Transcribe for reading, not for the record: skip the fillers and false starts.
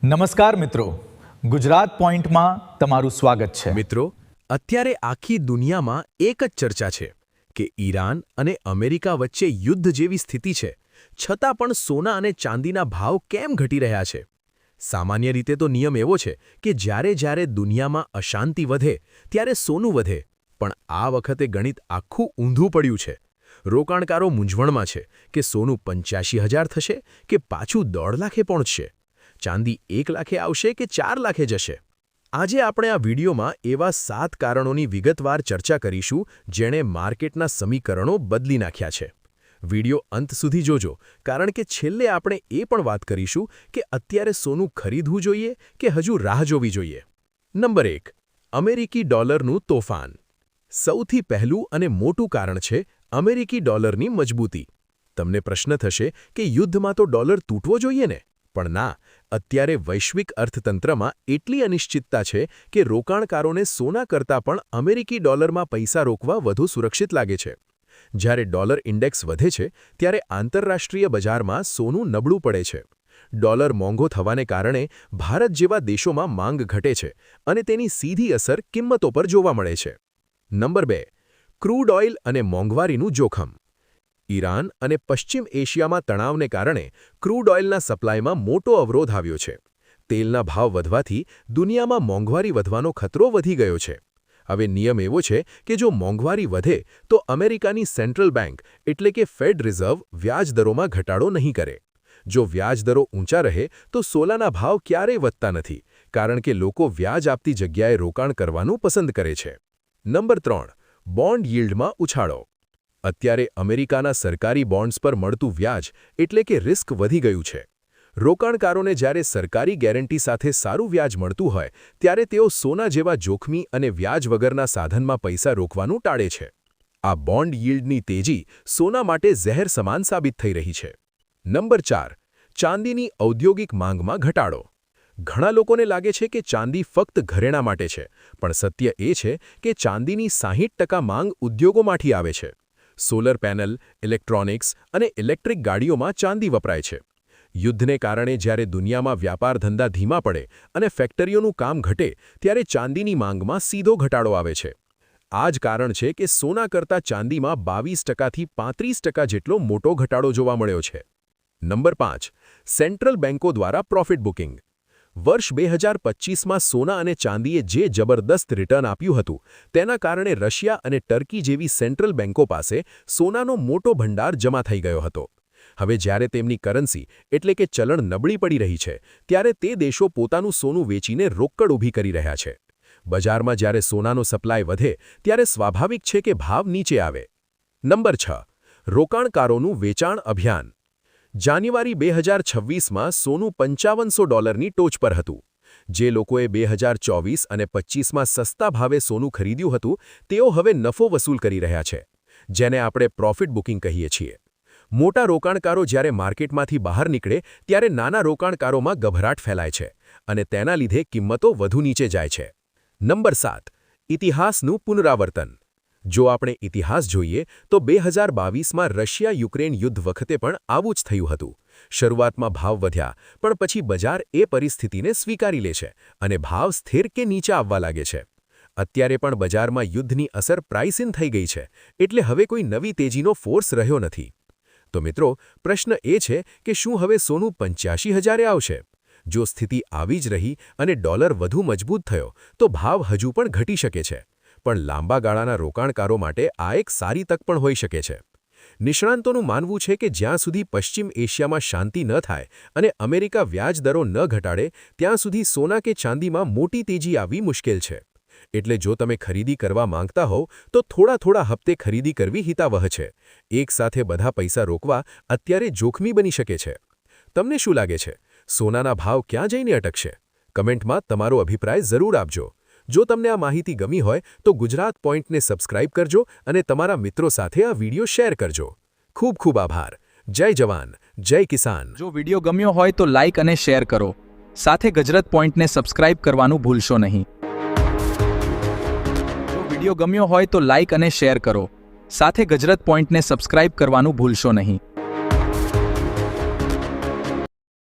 નમસ્કાર મિત્રો, ગુજરાત પોઈન્ટમાં તમારું સ્વાગત છે. મિત્રો, અત્યારે આખી દુનિયામાં એક જ ચર્ચા છે કે ઈરાન અને અમેરિકા વચ્ચે યુદ્ધ જેવી સ્થિતિ છે, છતાં પણ સોના અને ચાંદીના ભાવ કેમ ઘટી રહ્યા છે? સામાન્ય રીતે તો નિયમ એવો છે કે જ્યારે દુનિયામાં અશાંતિ વધે ત્યારે સોનું વધે, પણ આ વખતે ગણિત આખું ઊંધું પડ્યું છે. રોકાણકારો મૂંઝવણમાં છે કે સોનું 85,000 થશે કે પાછું 1.5 લાખે પહોંચશે. ચાંદી 1 લાખે આવશે કે 4 લાખે જશે? આજે આપણે આ વિડીયોમાં એવા 7 કારણોની વિગતવાર ચર્ચા કરીશું જેણે માર્કેટના સમીકરણો બદલી નાખ્યા છે. વિડીયો અંત સુધી જોજો, કારણ કે છેલ્લે આપણે એ પણ વાત કરીશું કે અત્યારે સોનું ખરીદવું જોઈએ કે હજુ રાહ જોવી જોઈએ. નંબર 1. અમેરિકી ડોલરનું તોફાન. સૌથી પહેલું અને મોટું કારણ છે અમેરિકી ડોલરની મજબૂતી. તમને પ્રશ્ન થશે કે યુદ્ધમાં તો ડોલર તૂટવો જોઈએ ને? પણ ના, અત્યારે વૈશ્વિક અર્થતંત્રમાં એટલી અનિશ્ચિતતા છે કે રોકાણકારોને સોના કરતાં પણ અમેરિકી ડોલરમાં પૈસા રોકવા વધુ સુરક્ષિત લાગે છે. જ્યારે ડોલર ઇન્ડેક્સ વધે છે ત્યારે આંતરરાષ્ટ્રીય બજારમાં સોનું નબળું પડે છે. ડોલર મોંઘો થવાને કારણે ભારત જેવા દેશોમાં માંગ ઘટે છે અને તેની સીધી અસર કિંમતો પર જોવા મળે છે. નંબર 2. ક્રૂડ ઓઇલ અને મોંઘવારીનું જોખમ. ઈરાન અને પશ્ચિમ એશિયામાં તણાવને કારણે ક્રૂડ ઓઇલના સપ્લાયમાં મોટો અવરોધ આવ્યો છે. તેલના ભાવ વધવાથી દુનિયામાં મોંઘવારી વધવાનો ખતરો વધી ગયો છે. હવે નિયમ એવો છે કે જો મોંઘવારી વધે તો અમેરિકાની સેન્ટ્રલ બેંક એટલે કે ફેડ રિઝર્વ વ્યાજદરોમાં ઘટાડો નહીં કરે. જો વ્યાજદરો ઊંચા રહે તો સોનાના ભાવ ક્યારેય વધતા નથી, કારણ કે લોકો વ્યાજ આપતી જગ્યાએ રોકાણ કરવાનું પસંદ કરે છે. નંબર 3. બોન્ડ યીલ્ડમાં ઉછાળો. અત્યારે અમેરિકાના સરકારી બોન્ડ્સ પર મળતું વ્યાજ એટલે કે રિસ્ક વધી ગયું છે. રોકાણકારોને જ્યારે સરકારી ગેરંટી સાથે સારું વ્યાજ મળતું હોય ત્યારે તેઓ સોના જેવા જોખમી અને વ્યાજ વગરના સાધનમાં પૈસા રોકવાનું ટાળે છે. આ બોન્ડ યીલ્ડની તેજી સોના માટે ઝેર સમાન સાબિત થઈ રહી છે. નંબર 4. ચાંદીની ઔદ્યોગિક માંગમાં ઘટાડો. ઘણા લોકોને લાગે છે કે ચાંદી ફક્ત ઘરેણાં માટે છે, પણ સત્ય એ છે કે ચાંદીની 60% માંગ ઉદ્યોગોમાંથી આવે છે. સોલર પેનલ, ઇલેક્ટ્રોનિક્સ અને ઇલેક્ટ્રિક ગાડીઓમાં ચાંદી વપરાય છે. યુદ્ધને કારણે જ્યારે દુનિયામાં વ્યાપાર ધંધા ધીમા પડે અને ફેક્ટરીઓનું કામ ઘટે ત્યારે ચાંદીની માંગમાં સીધો ઘટાડો આવે છે. આ જ કારણ છે કે સોના કરતાં ચાંદીમાં 22%થી 35% જેટલો મોટો ઘટાડો જોવા મળ્યો છે. નંબર 5. સેન્ટ્રલ બેન્કો દ્વારા પ્રોફિટ બુકિંગ. વર્ષ 2025માં સોના અને ચાંદીએ જે જબરદસ્ત રિટર્ન આપ્યું હતું તેના કારણે રશિયા અને ટર્કી જેવી સેન્ટ્રલ બેન્કો પાસે સોનાનો મોટો ભંડાર જમા થઈ ગયો હતો. હવે જ્યારે તેમની કરન્સી એટલે કે ચલણ નબળી પડી રહી છે ત્યારે તે દેશો પોતાનું સોનું વેચીને રોકડ ઊભી કરી રહ્યા છે. બજારમાં જ્યારે સોનાનો સપ્લાય વધે ત્યારે સ્વાભાવિક છે કે ભાવ નીચે આવે. નંબર 6. રોકાણકારોનું વેચાણ અભિયાન. જાન્યુઆરી 2026માં સોનું $5500ની ટોચ પર હતું. જે લોકોએ 2024 અને 25માં સસ્તા ભાવે સોનું ખરીદ્યું હતું તેઓ હવે નફો વસૂલ કરી રહ્યા છે, જેને આપણે પ્રોફિટ બુકિંગ કહીએ છીએ. મોટા રોકાણકારો જ્યારે માર્કેટમાંથી બહાર નીકળે ત્યારે નાના રોકાણકારોમાં ગભરાટ ફેલાય છે અને તેના લીધે કિંમતો વધુ નીચે જાય છે. નંબર 7. ઇતિહાસનું પુનરાવર્તન. જો આપણે ઇતિહાસ જોઈએ તો 2022માં રશિયા-યુક્રેન યુદ્ધ વખતે પણ આવું જ થયું હતું. શરૂઆતમાં ભાવ વધ્યા, પણ પછી બજાર એ પરિસ્થિતિને સ્વીકારી લે છે અને ભાવ સ્થિર કે નીચે આવવા લાગે છે. અત્યારે પણ બજારમાં યુદ્ધની અસર પ્રાઇસ ઇન થઈ ગઈ છે, એટલે હવે કોઈ નવી તેજીનો ફોર્સ રહ્યો નથી. તો મિત્રો, પ્રશ્ન એ છે કે શું હવે સોનું 85,000 આવશે? જો સ્થિતિ આવી જ રહી અને ડોલર વધુ મજબૂત થયો તો ભાવ હજુ પણ ઘટી શકે છે. પણ લાંબા ગાળાના રોકાણકારો માટે આ એક સારી તક પણ હોઈ શકે છે. નિષ્ણાંતોનું માનવું છે કે જ્યાં સુધી પશ્ચિમ એશિયામાં શાંતિ ન થાય અને અમેરિકા વ્યાજ દરો ન ઘટાડે ત્યાં સુધી સોના કે ચાંદીમાં મોટી તેજી આવવી મુશ્કેલ છે. એટલે જો તમે ખરીદી કરવા માંગતા હોવ તો થોડા હપ્તે ખરીદી કરવી હિતાવહ છે. એક સાથે બધા પૈસા રોકવા અત્યારે જોખમી બની શકે છે. તમને શું લાગે છે? સોનાના ભાવ ક્યાં જઈને અટકશે? કમેન્ટમાં તમારો અભિપ્રાય જરૂર આપજો. જો તમને આ માહિતી ગમી હોય તો ગુજરાત પોઈન્ટને સબસ્ક્રાઇબ કરજો અને તમારા મિત્રો સાથે આ વિડીયો શેર કરજો. ખૂબ ખૂબ આભાર. જય જવાન, જય કિસાન. જો વિડીયો ગમ્યો હોય તો લાઇક અને શેર કરો. સાથે ગુજરાત પોઈન્ટને સબસ્ક્રાઇબ કરવાનું ભૂલશો નહીં. જો વિડીયો ગમ્યો હોય તો લાઇક અને શેર કરો. સાથે ગુજરાત પોઈન્ટને સબસ્ક્રાઇબ કરવાનું ભૂલશો નહીં.